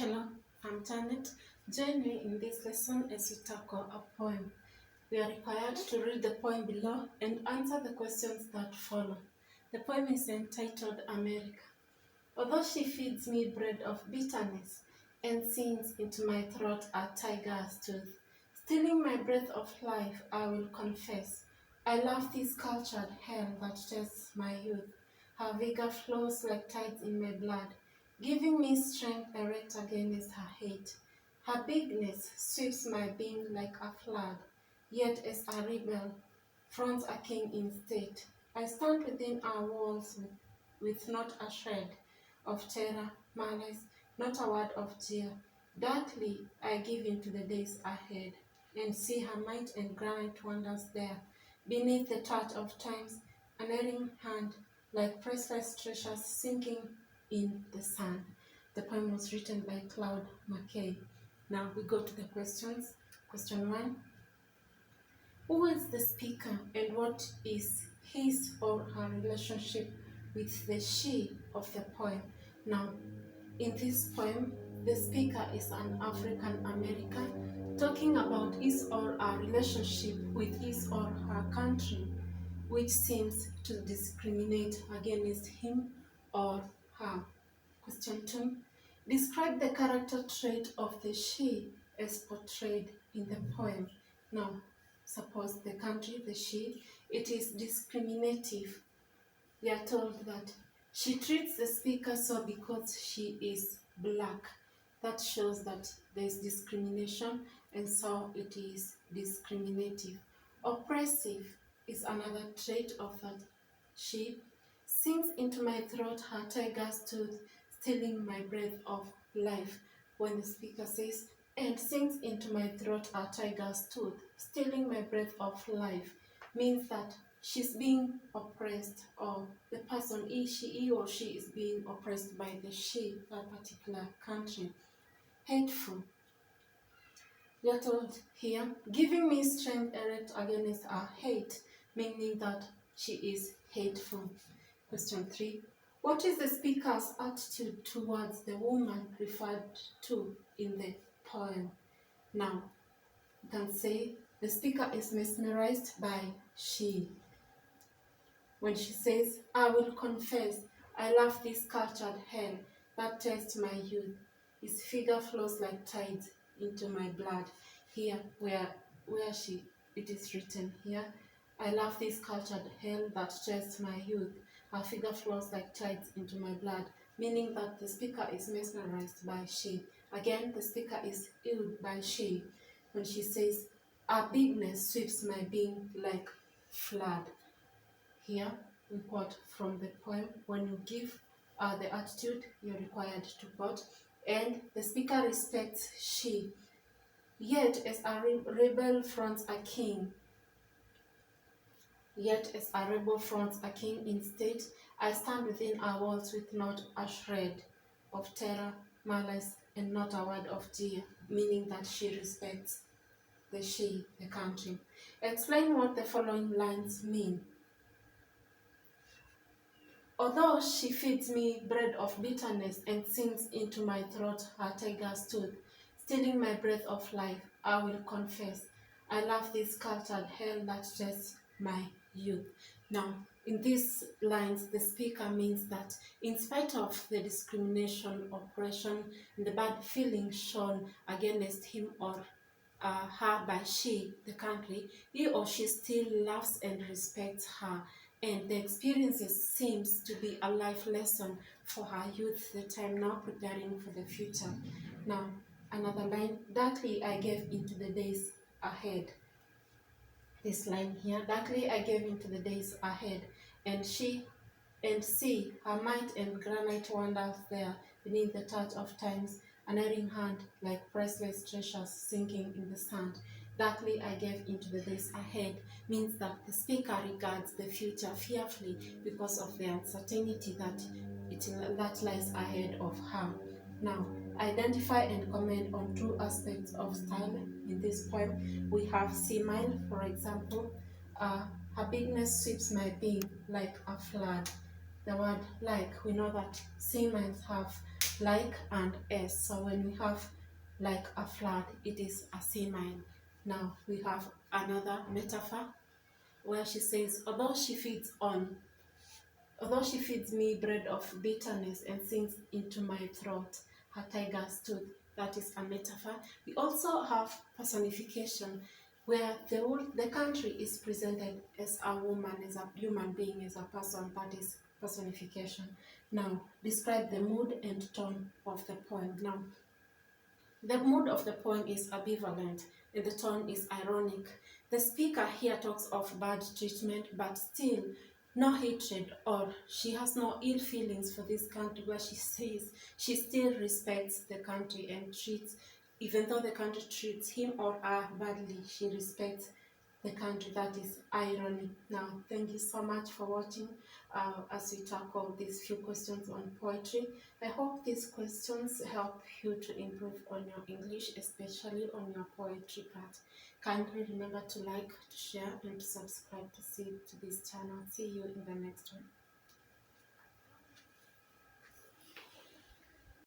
Hello, I'm Janet. Join me in this lesson as we tackle a poem. We are required to read the poem below and answer the questions that follow. The poem is entitled America. Although she feeds me bread of bitterness and sings into my throat a tiger's tooth, stealing my breath of life, I will confess. I love this cultured hell that tests my youth. Her vigor flows like tides in my blood, giving me strength erect against her hate. Her bigness sweeps my being like a flood, yet as a rebel fronts a king in state. I stand within our walls with not a shred of terror, malice, not a word of jeer. Darkly I give into the days ahead, and see her might and granite wonders there, beneath the touch of time's unerring hand, like priceless treasures sinking in the sand. The poem was written by Claude McKay. Now we go to the questions. Question 1. Who is the speaker and what is his or her relationship with the she of the poem? Now, in this poem, the speaker is an African American talking about his or her relationship with his or her country, which seems to discriminate against him or her. Question 2. Describe the character trait of the she as portrayed in the poem. Now, suppose the country, the she, it is discriminative. We are told that she treats the speaker so because she is black. That shows that there is discrimination, and so it is discriminative. Oppressive is another trait of that she sinks into my throat her tiger's tooth, stealing my breath of life. When the speaker says, and sinks into my throat a tiger's tooth, stealing my breath of life, means that she's being oppressed, or the person, he or she is being oppressed by the she, that particular country. Hateful. We are told here, giving me strength erect against her hate, meaning that she is hateful. Question 3. What is the speaker's attitude towards the woman referred to in the poem? Now, you can say the speaker is mesmerized by she. When she says, I will confess, I love this cultured hell that tests my youth. His figure flows like tides into my blood. Here, where it is written here, I love this cultured hell that tests my youth. Her figure flows like tides into my blood, meaning that the speaker is mesmerized by she. Again, the speaker is ill by she. When she says, our bigness sweeps my being like flood. Here we quote from the poem, when you give the attitude, you're required to quote, and the speaker respects she. Yet as a rebel fronts a king, instead, I stand within our walls with not a shred of terror, malice, and not a word of jeer, meaning that she respects the she, the country. Explain what the following lines mean. Although she feeds me bread of bitterness and sinks into my throat her tiger's tooth, stealing my breath of life, I will confess, I love this cultured hell that tests my youth. Now, in these lines, the speaker means that in spite of the discrimination, oppression, and the bad feelings shown against him or her by she, the country, he or she still loves and respects her, and the experiences seems to be a life lesson for her youth, the time now preparing for the future. Now, another line, darkly I gave into the days ahead. This line here, darkly I gave into the days ahead, and see her might and granite wonders there, beneath the touch of time's unerring hand, like priceless treasures sinking in the sand. Darkly I gave into the days ahead means that the speaker regards the future fearfully because of the uncertainty that lies ahead of her. Now, identify and comment on two aspects of style in this poem. We have simile, for example, her bigness sweeps my being like a flood. the word like, we know that semites have like and s. So when we have like a flood, it is a semine. Now we have another metaphor where she says, although she feeds me bread of bitterness and sinks into my throat her tiger's tooth. That is a metaphor. We also have personification, where the country is presented as a woman, as a human being, as a person. That is personification. Now, describe the mood and tone of the poem. Now, the mood of the poem is ambivalent and the tone is ironic. The speaker here talks of bad treatment, but still no hatred, or she has no ill feelings for this country, where she says she still respects the country and treats, even though the country treats him or her badly, she respects the country. That is irony. Now, thank you so much for watching as we tackle these few questions on poetry. I hope these questions help you to improve on your English, especially on your poetry part. Kindly remember to like, to share, and to subscribe to this channel. See you in the next one.